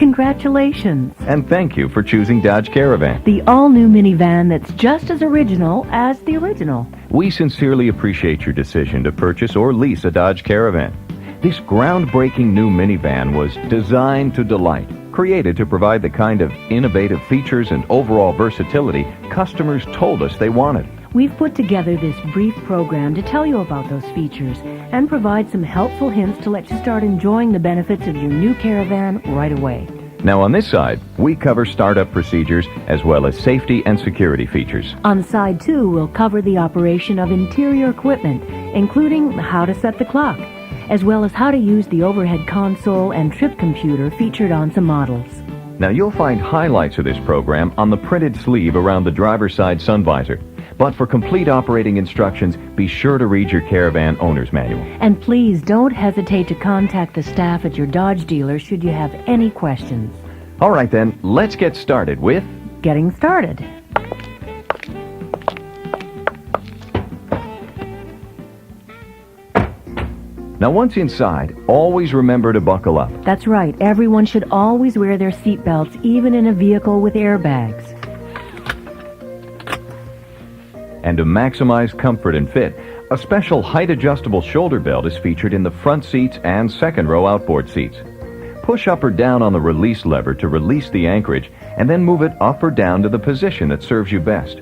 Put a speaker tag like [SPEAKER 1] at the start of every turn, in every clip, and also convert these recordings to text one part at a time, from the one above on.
[SPEAKER 1] Congratulations!
[SPEAKER 2] And thank you for choosing Dodge Caravan.
[SPEAKER 1] The all-new minivan that's just as original as the original.
[SPEAKER 2] We sincerely appreciate your decision to purchase or lease a Dodge Caravan. This groundbreaking new minivan was designed to delight, created to provide the kind of innovative features and overall versatility customers told us they wanted.
[SPEAKER 1] We've put together this brief program to tell you about those features and provide some helpful hints to let you start enjoying the benefits of your new Caravan right away.
[SPEAKER 2] Now on this side, we cover startup procedures as well as safety and security features.
[SPEAKER 1] On side 2, we'll cover the operation of interior equipment, including how to set the clock, as well as how to use the overhead console and trip computer featured on some models.
[SPEAKER 2] Now you'll find highlights of this program on the printed sleeve around the driver's side sun visor. But for complete operating instructions, be sure to read your Caravan owner's manual.
[SPEAKER 1] And please don't hesitate to contact the staff at your Dodge dealer should you have any questions.
[SPEAKER 2] All right then, let's get started with
[SPEAKER 1] Getting started.
[SPEAKER 2] Now once inside, always remember to buckle up.
[SPEAKER 1] That's right, everyone should always wear their seat belts, even in a vehicle with airbags.
[SPEAKER 2] And to maximize comfort and fit, a special height-adjustable shoulder belt is featured in the front seats and second row outboard seats. Push up or down on the release lever to release the anchorage, and then move it up or down to the position that serves you best.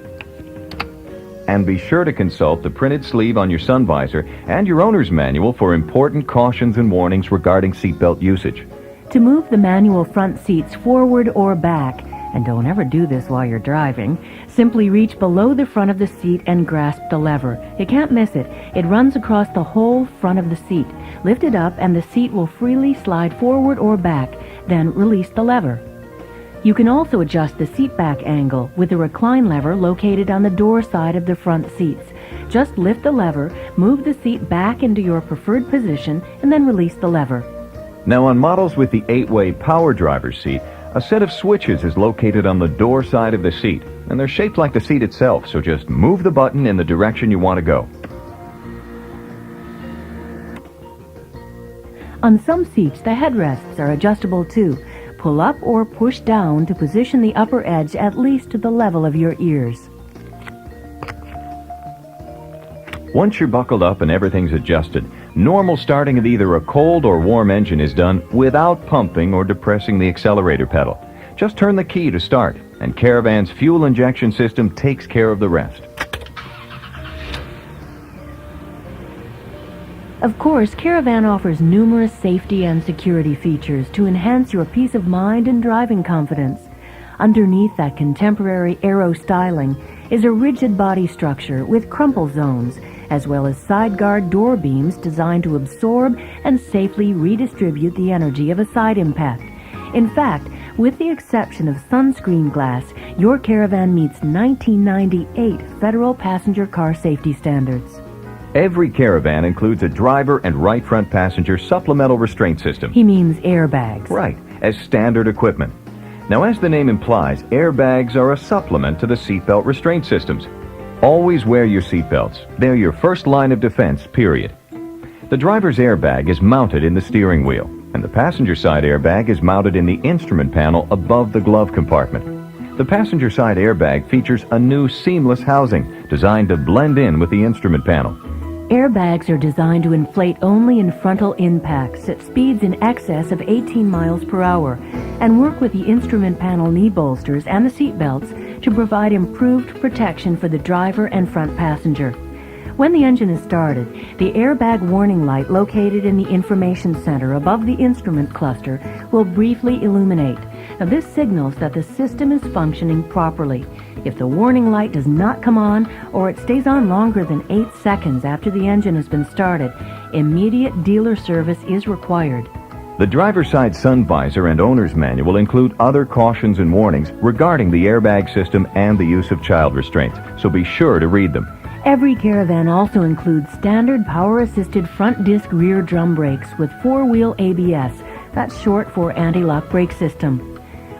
[SPEAKER 2] And be sure to consult the printed sleeve on your sun visor and your owner's manual for important cautions and warnings regarding seatbelt usage.
[SPEAKER 1] To move the manual front seats forward or back, and don't ever do this while you're driving, simply reach below the front of the seat and grasp the lever. You can't miss it. It runs across the whole front of the seat. Lift it up and the seat will freely slide forward or back, then release the lever. You can also adjust the seat back angle with the recline lever located on the door side of the front seats. Just lift the lever, move the seat back into your preferred position, and then release the lever.
[SPEAKER 2] Now on models with the 8-way power driver's seat, a set of switches is located on the door side of the seat, and they're shaped like the seat itself, so just move the button in the direction you want to go.
[SPEAKER 1] On some seats, the headrests are adjustable too. Pull up or push down to position the upper edge at least to the level of your ears.
[SPEAKER 2] Once you're buckled up and everything's adjusted, normal starting of either a cold or warm engine is done without pumping or depressing the accelerator pedal. Just turn the key to start, and Caravan's fuel injection system takes care of the rest.
[SPEAKER 1] Of course, Caravan offers numerous safety and security features to enhance your peace of mind and driving confidence. Underneath that contemporary aero styling is a rigid body structure with crumple zones, as well as side guard door beams designed to absorb and safely redistribute the energy of a side impact. In fact, with the exception of sunscreen glass, your Caravan meets 1998 federal passenger car safety standards.
[SPEAKER 2] Every Caravan includes a driver and right front passenger supplemental restraint system.
[SPEAKER 1] He means airbags.
[SPEAKER 2] Right, as standard equipment. Now, as the name implies, airbags are a supplement to the seatbelt restraint systems. Always wear your seatbelts. They're your first line of defense, period. The driver's airbag is mounted in the steering wheel, and the passenger side airbag is mounted in the instrument panel above the glove compartment. The passenger side airbag features a new seamless housing designed to blend in with the instrument panel.
[SPEAKER 1] Airbags are designed to inflate only in frontal impacts at speeds in excess of 18 miles per hour and work with the instrument panel knee bolsters and the seat belts to provide improved protection for the driver and front passenger. When the engine is started, the airbag warning light located in the information center above the instrument cluster will briefly illuminate. Now, this signals that the system is functioning properly. If the warning light does not come on or it stays on longer than 8 seconds after the engine has been started, immediate dealer service is required.
[SPEAKER 2] The driver's side sun visor and owner's manual include other cautions and warnings regarding the airbag system and the use of child restraints, so be sure to read them.
[SPEAKER 1] Every Caravan also includes standard power-assisted front disc rear drum brakes with 4-wheel ABS. That's short for anti-lock brake system.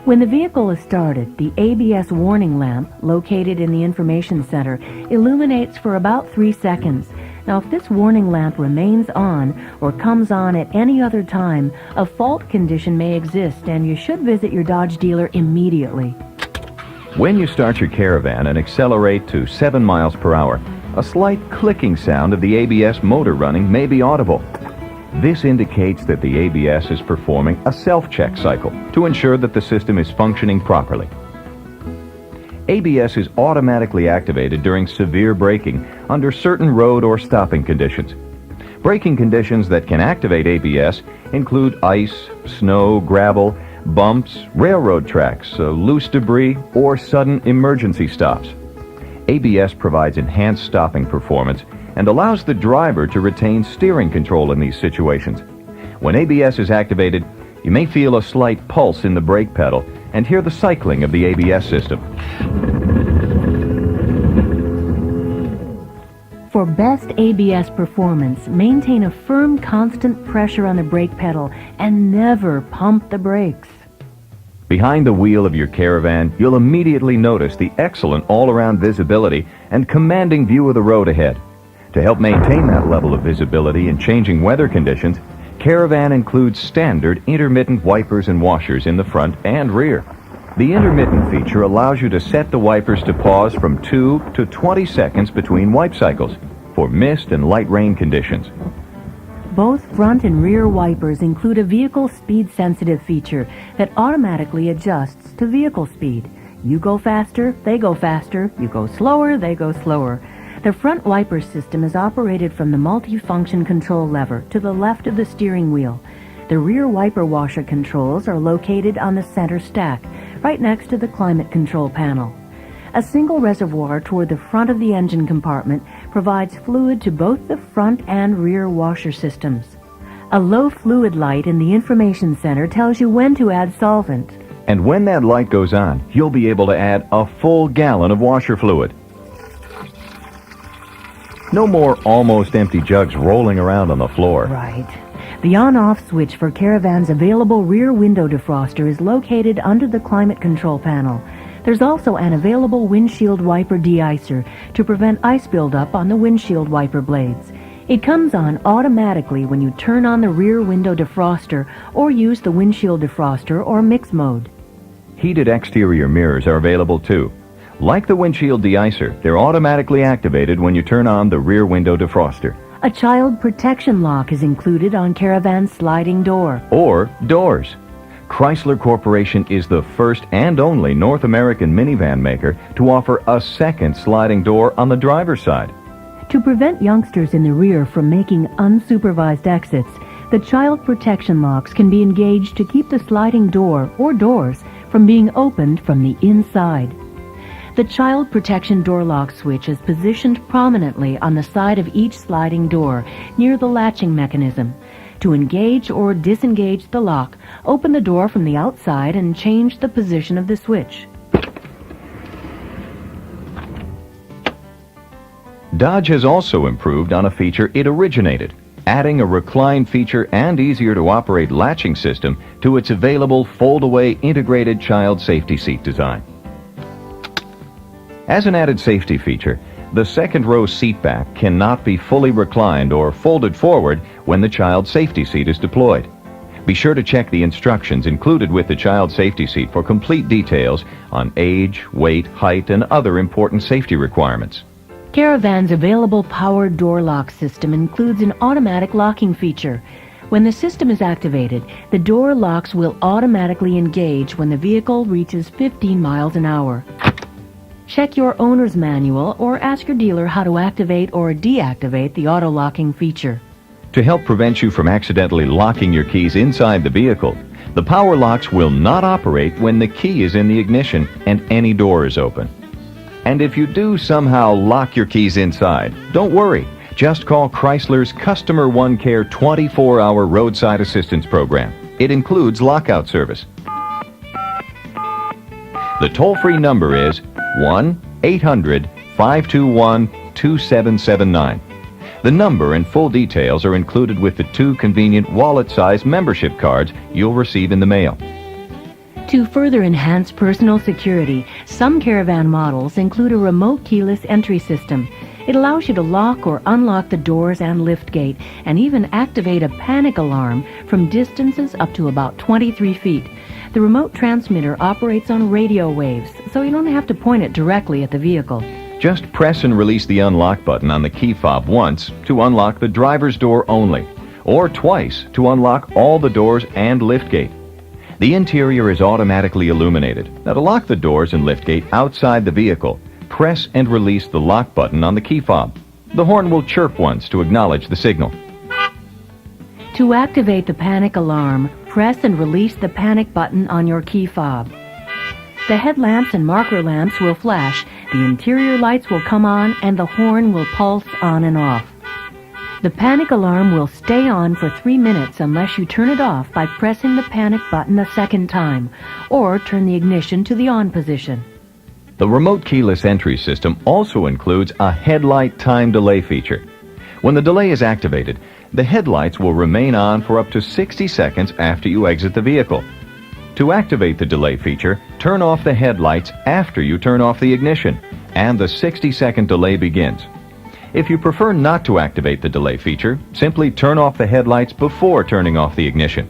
[SPEAKER 1] When the vehicle is started, the ABS warning lamp, located in the information center, illuminates for about 3 seconds. Now, if this warning lamp remains on or comes on at any other time, a fault condition may exist and you should visit your Dodge dealer immediately.
[SPEAKER 2] When you start your Caravan and accelerate to 7 miles per hour, a slight clicking sound of the ABS motor running may be audible. This indicates that the ABS is performing a self-check cycle to ensure that the system is functioning properly. ABS is automatically activated during severe braking under certain road or stopping conditions. Braking conditions that can activate ABS include ice, snow, gravel, bumps, railroad tracks, loose debris, or sudden emergency stops. ABS provides enhanced stopping performance and allows the driver to retain steering control in these situations. When ABS is activated, you may feel a slight pulse in the brake pedal and hear the cycling of the ABS system.
[SPEAKER 1] For best ABS performance, maintain a firm, constant pressure on the brake pedal and never pump the brakes.
[SPEAKER 2] Behind the wheel of your Caravan, you'll immediately notice the excellent all-around visibility and commanding view of the road ahead. To help maintain that level of visibility in changing weather conditions, Caravan includes standard intermittent wipers and washers in the front and rear. The intermittent feature allows you to set the wipers to pause from 2 to 20 seconds between wipe cycles for mist and light rain conditions.
[SPEAKER 1] Both front and rear wipers include a vehicle speed-sensitive feature that automatically adjusts to vehicle speed. You go faster, they go faster. You go slower, they go slower. The front wiper system is operated from the multi-function control lever to the left of the steering wheel. The rear wiper washer controls are located on the center stack, right next to the climate control panel. A single reservoir toward the front of the engine compartment provides fluid to both the front and rear washer systems. A low fluid light in the information center tells you when to add solvent.
[SPEAKER 2] And when that light goes on, you'll be able to add a full gallon of washer fluid. No more almost empty jugs rolling around on the floor.
[SPEAKER 1] Right. The on-off switch for Caravan's available rear window defroster is located under the climate control panel. There's also an available windshield wiper de-icer to prevent ice buildup on the windshield wiper blades. It comes on automatically when you turn on the rear window defroster or use the windshield defroster or mix mode.
[SPEAKER 2] Heated exterior mirrors are available too. Like the windshield de-icer, they're automatically activated when you turn on the rear window defroster.
[SPEAKER 1] A child protection lock is included on Caravan's sliding door.
[SPEAKER 2] Or doors. Chrysler Corporation is the first and only North American minivan maker to offer a second sliding door on the driver's side.
[SPEAKER 1] To prevent youngsters in the rear from making unsupervised exits, the child protection locks can be engaged to keep the sliding door or doors from being opened from the inside. The child protection door lock switch is positioned prominently on the side of each sliding door near the latching mechanism. To engage or disengage the lock, open the door from the outside and change the position of the switch.
[SPEAKER 2] Dodge has also improved on a feature it originated, adding a recline feature and easier-to-operate latching system to its available fold-away integrated child safety seat design. As an added safety feature, the second row seat back cannot be fully reclined or folded forward when the child safety seat is deployed. Be sure to check the instructions included with the child safety seat for complete details on age, weight, height, and other important safety requirements.
[SPEAKER 1] Caravan's available powered door lock system includes an automatic locking feature. When the system is activated, the door locks will automatically engage when the vehicle reaches 15 miles an hour. Check your owner's manual or ask your dealer how to activate or deactivate the auto-locking feature.
[SPEAKER 2] To help prevent you from accidentally locking your keys inside the vehicle, the power locks will not operate when the key is in the ignition and any door is open. And if you do somehow lock your keys inside, don't worry. Just call Chrysler's Customer One Care 24-hour roadside assistance program. It includes lockout service. The toll-free number is 1-800-521-2779. The number and full details are included with the 2 convenient wallet-sized membership cards you'll receive in the mail.
[SPEAKER 1] To further enhance personal security, some Caravan models include a remote keyless entry system. It allows you to lock or unlock the doors and liftgate, and even activate a panic alarm from distances up to about 23 feet. The remote transmitter operates on radio waves, so you don't have to point it directly at the vehicle.
[SPEAKER 2] Just press and release the unlock button on the key fob once to unlock the driver's door only, or twice to unlock all the doors and liftgate. The interior is automatically illuminated. Now, to lock the doors and liftgate outside the vehicle, press and release the lock button on the key fob. The horn will chirp once to acknowledge the signal.
[SPEAKER 1] To activate the panic alarm, press and release the panic button on your key fob. The headlamps and marker lamps will flash, the interior lights will come on, and the horn will pulse on and off. The panic alarm will stay on for 3 minutes unless you turn it off by pressing the panic button a second time, or turn the ignition to the on position.
[SPEAKER 2] The remote keyless entry system also includes a headlight time delay feature. When the delay is activated, the headlights will remain on for up to 60 seconds after you exit the vehicle. To activate the delay feature, turn off the headlights after you turn off the ignition, and the 60-second delay begins. If you prefer not to activate the delay feature, simply turn off the headlights before turning off the ignition.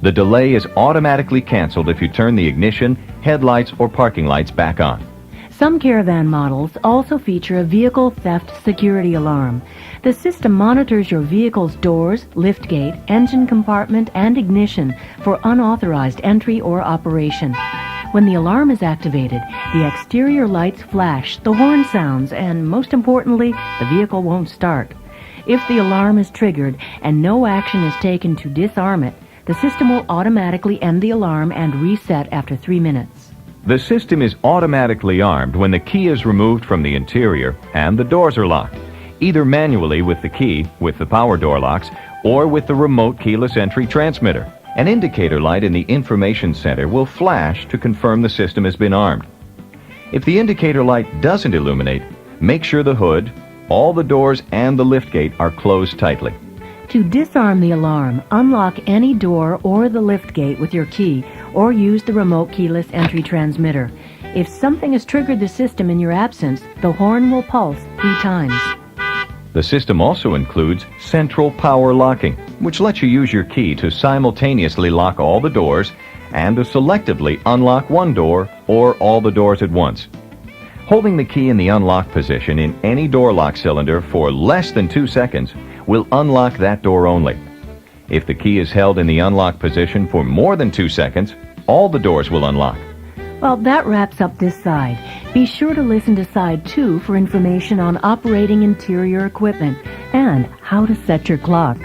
[SPEAKER 2] The delay is automatically canceled if you turn the ignition, headlights, or parking lights back on.
[SPEAKER 1] Some Caravan models also feature a vehicle theft security alarm. The system monitors your vehicle's doors, liftgate, engine compartment, and ignition for unauthorized entry or operation. When the alarm is activated, the exterior lights flash, the horn sounds, and most importantly, the vehicle won't start. If the alarm is triggered and no action is taken to disarm it, the system will automatically end the alarm and reset after 3 minutes.
[SPEAKER 2] The system is automatically armed when the key is removed from the interior and the doors are locked, either manually with the key, with the power door locks, or with the remote keyless entry transmitter. An indicator light in the information center will flash to confirm the system has been armed. If the indicator light doesn't illuminate, make sure the hood, all the doors, and the liftgate are closed tightly.
[SPEAKER 1] To disarm the alarm, unlock any door or the liftgate with your key, or use the remote keyless entry transmitter. If something has triggered the system in your absence, the horn will pulse 3 times.
[SPEAKER 2] The system also includes central power locking, which lets you use your key to simultaneously lock all the doors and to selectively unlock one door or all the doors at once. Holding the key in the unlock position in any door lock cylinder for less than 2 seconds will unlock that door only. If the key is held in the unlock position for more than 2 seconds, all the doors will unlock.
[SPEAKER 1] Well, that wraps up this side. Be sure to listen to side 2 for information on operating interior equipment and how to set your clock.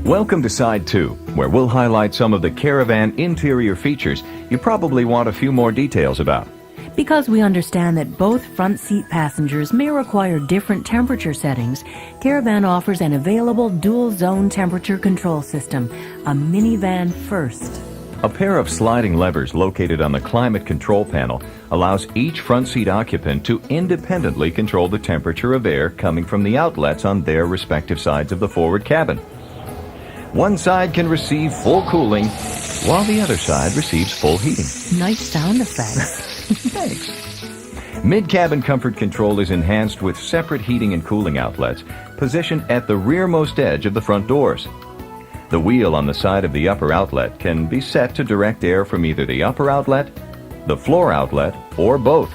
[SPEAKER 2] Welcome to Side 2, where we'll highlight some of the Caravan interior features you probably want a few more details about.
[SPEAKER 1] Because we understand that both front seat passengers may require different temperature settings, Caravan offers an available dual-zone temperature control system, a minivan first.
[SPEAKER 2] A pair of sliding levers located on the climate control panel allows each front seat occupant to independently control the temperature of air coming from the outlets on their respective sides of the forward cabin. One side can receive full cooling, while the other side receives full heating.
[SPEAKER 1] Nice sound effects.
[SPEAKER 2] Thanks. Mid-cabin comfort control is enhanced with separate heating and cooling outlets positioned at the rearmost edge of the front doors. The wheel on the side of the upper outlet can be set to direct air from either the upper outlet, the floor outlet, or both.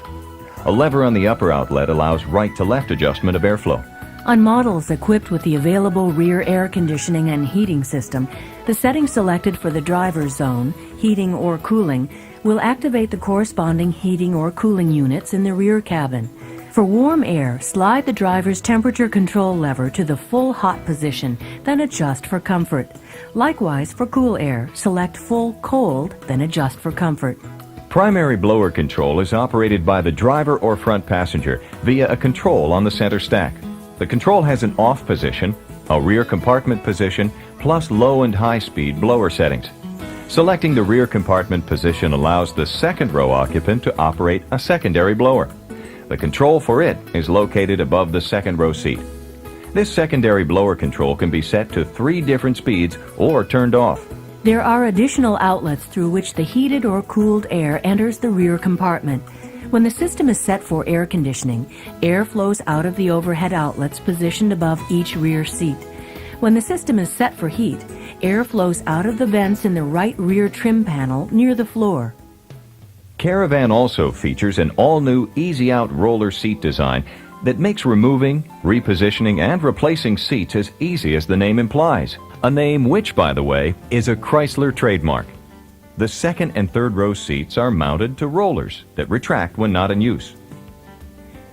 [SPEAKER 2] A lever on the upper outlet allows right-to-left adjustment of airflow.
[SPEAKER 1] On models equipped with the available rear air conditioning and heating system, the setting selected for the driver's zone, heating or cooling, will activate the corresponding heating or cooling units in the rear cabin. For warm air, slide the driver's temperature control lever to the full hot position, then adjust for comfort. Likewise, for cool air, select full cold, then adjust for comfort.
[SPEAKER 2] primary blower control is operated by the driver or front passenger via a control on the center stack. The control has an off position, a rear compartment position, plus low and high speed blower settings. Selecting the rear compartment position allows the second row occupant to operate a secondary blower. The control for it is located above the second row seat. This secondary blower control can be set to 3 different speeds or turned off.
[SPEAKER 1] There are additional outlets through which the heated or cooled air enters the rear compartment. When the system is set for air conditioning, air flows out of the overhead outlets positioned above each rear seat. When the system is set for heat, air flows out of the vents in the right rear trim panel near the floor.
[SPEAKER 2] Caravan also features an all-new easy-out roller seat design that makes removing, repositioning, and replacing seats as easy as the name implies. A name which, by the way, is a Chrysler trademark. The second and third row seats are mounted to rollers that retract when not in use.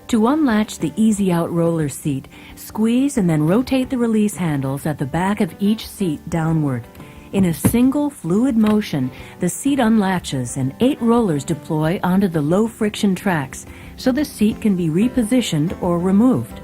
[SPEAKER 1] To unlatch the Easy Out roller seat, squeeze and then rotate the release handles at the back of each seat downward. In a single fluid motion, the seat unlatches and 8 rollers deploy onto the low-friction tracks, so the seat can be repositioned or removed.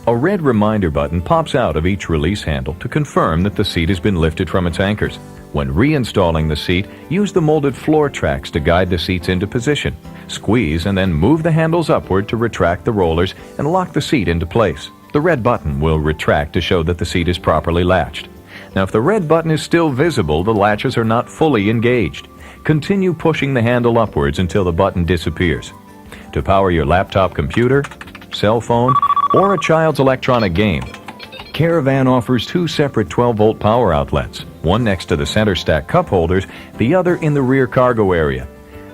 [SPEAKER 2] A red reminder button pops out of each release handle to confirm that the seat has been lifted from its anchors. When reinstalling the seat, use the molded floor tracks to guide the seats into position. Squeeze and then move the handles upward to retract the rollers and lock the seat into place. The red button will retract to show that the seat is properly latched. Now, if the red button is still visible, the latches are not fully engaged. Continue pushing the handle upwards until the button disappears. To power your laptop computer, cell phone, or a child's electronic game, Caravan offers 2 separate 12-volt power outlets, one next to the center stack cup holders, the other in the rear cargo area.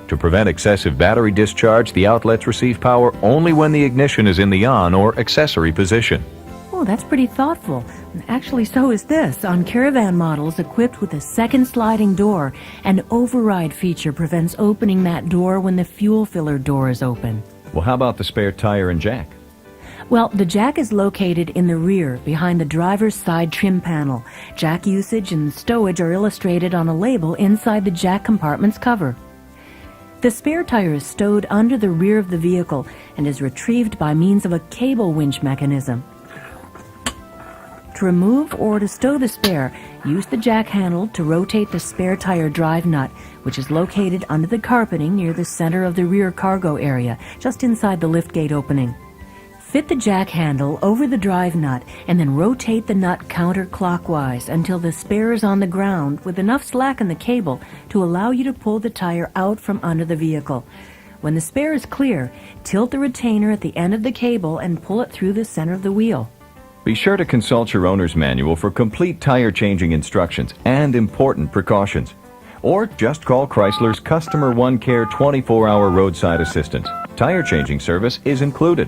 [SPEAKER 2] To prevent excessive battery discharge, the outlets receive power only when the ignition is in the on or accessory position.
[SPEAKER 1] Oh, that's pretty thoughtful. Actually, so is this. On Caravan models equipped with a second sliding door, an override feature prevents opening that door when the fuel filler door is open.
[SPEAKER 2] Well, how about the spare tire and jack?
[SPEAKER 1] Well, the jack is located in the rear, behind the driver's side trim panel. Jack usage and stowage are illustrated on a label inside the jack compartment's cover. The spare tire is stowed under the rear of the vehicle and is retrieved by means of a cable winch mechanism. To remove or to stow the spare, use the jack handle to rotate the spare tire drive nut, which is located under the carpeting near the center of the rear cargo area, just inside the liftgate opening. Fit the jack handle over the drive nut and then rotate the nut counterclockwise until the spare is on the ground with enough slack in the cable to allow you to pull the tire out from under the vehicle. When the spare is clear, tilt the retainer at the end of the cable and pull it through the center of the wheel.
[SPEAKER 2] Be sure to consult your owner's manual for complete tire changing instructions and important precautions. Or just call Chrysler's Customer One Care 24-hour roadside assistance. Tire changing service is included.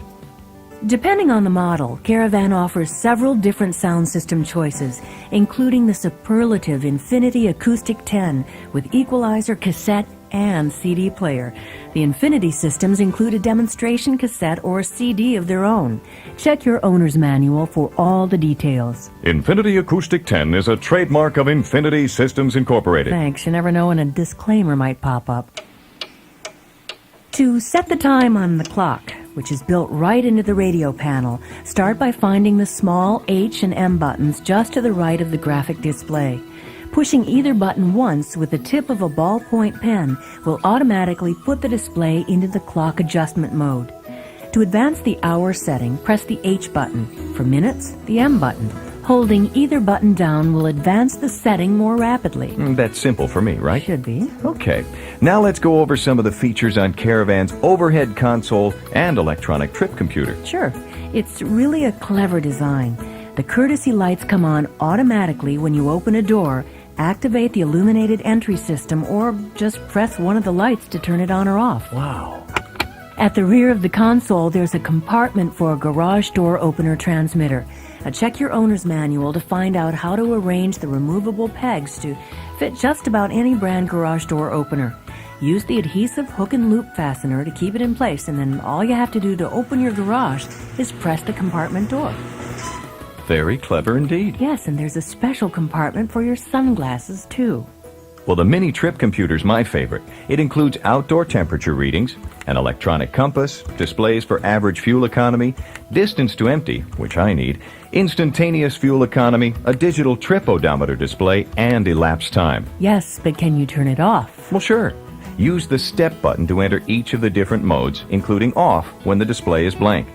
[SPEAKER 1] Depending on the model, Caravan offers several different sound system choices, including the superlative Infinity Acoustic 10 with equalizer, cassette, and CD player. The Infinity systems include a demonstration cassette or CD of their own. Check your owner's manual for all the details.
[SPEAKER 2] Infinity Acoustic 10 is a trademark of Infinity Systems Incorporated.
[SPEAKER 1] Thanks. You never know when a disclaimer might pop up. To set the time on the clock, which is built right into the radio panel, start by finding the small H and M buttons just to the right of the graphic display. Pushing either button once with the tip of a ballpoint pen will automatically put the display into the clock adjustment mode. To advance the hour setting, press the H button. For minutes, the M button. Holding either button down will advance the setting more rapidly.
[SPEAKER 2] That's simple for me, right?
[SPEAKER 1] Should be.
[SPEAKER 2] Okay. Now let's go over some of the features on Caravan's overhead console and electronic trip computer.
[SPEAKER 1] Sure. It's really a clever design. The courtesy lights come on automatically when you open a door, activate the illuminated entry system, or just press one of the lights to turn it on or off.
[SPEAKER 2] Wow.
[SPEAKER 1] At the rear of the console, there's a compartment for a garage door opener transmitter. Check your owner's manual to find out how to arrange the removable pegs to fit just about any brand garage door opener. Use the adhesive hook and loop fastener to keep it in place, and then all you have to do to open your garage is press the compartment door.
[SPEAKER 2] Very clever indeed.
[SPEAKER 1] Yes, and there's a special compartment for your sunglasses, too.
[SPEAKER 2] Well, the mini trip computer's my favorite. It includes outdoor temperature readings, an electronic compass, displays for average fuel economy, distance to empty, which I need, instantaneous fuel economy, a digital trip odometer display, and elapsed time.
[SPEAKER 1] Yes, but can you turn it off?
[SPEAKER 2] Well, sure. Use the step button to enter each of the different modes, including off when the display is blank.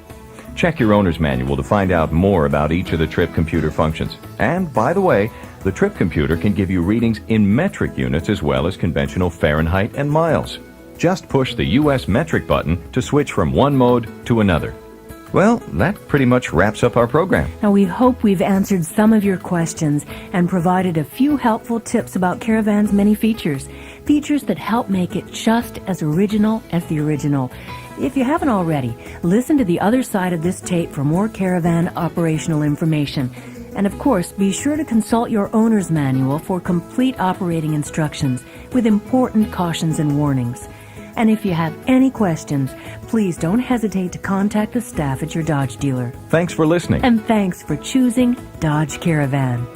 [SPEAKER 2] Check your owner's manual to find out more about each of the trip computer functions. And, by the way, the trip computer can give you readings in metric units as well as conventional Fahrenheit and miles. Just push the US metric button to switch from one mode to another. Well, that pretty much wraps up our program.
[SPEAKER 1] Now, we hope we've answered some of your questions and provided a few helpful tips about Caravan's many features. Features that help make it just as original as the original. If you haven't already, listen to the other side of this tape for more Caravan operational information. And of course, be sure to consult your owner's manual for complete operating instructions with important cautions and warnings. And if you have any questions, please don't hesitate to contact the staff at your Dodge dealer.
[SPEAKER 2] Thanks for listening.
[SPEAKER 1] And thanks for choosing Dodge Caravan.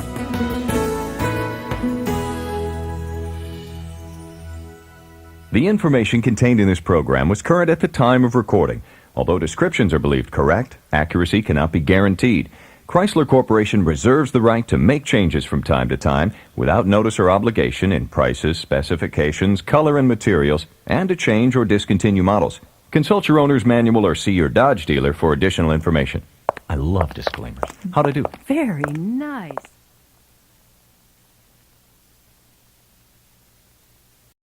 [SPEAKER 2] The information contained in this program was current at the time of recording. Although descriptions are believed correct, accuracy cannot be guaranteed. Chrysler Corporation reserves the right to make changes from time to time without notice or obligation in prices, specifications, color, and materials, and to change or discontinue models. Consult your owner's manual or see your Dodge dealer for additional information. I love disclaimers. How'd I do?
[SPEAKER 1] Very nice.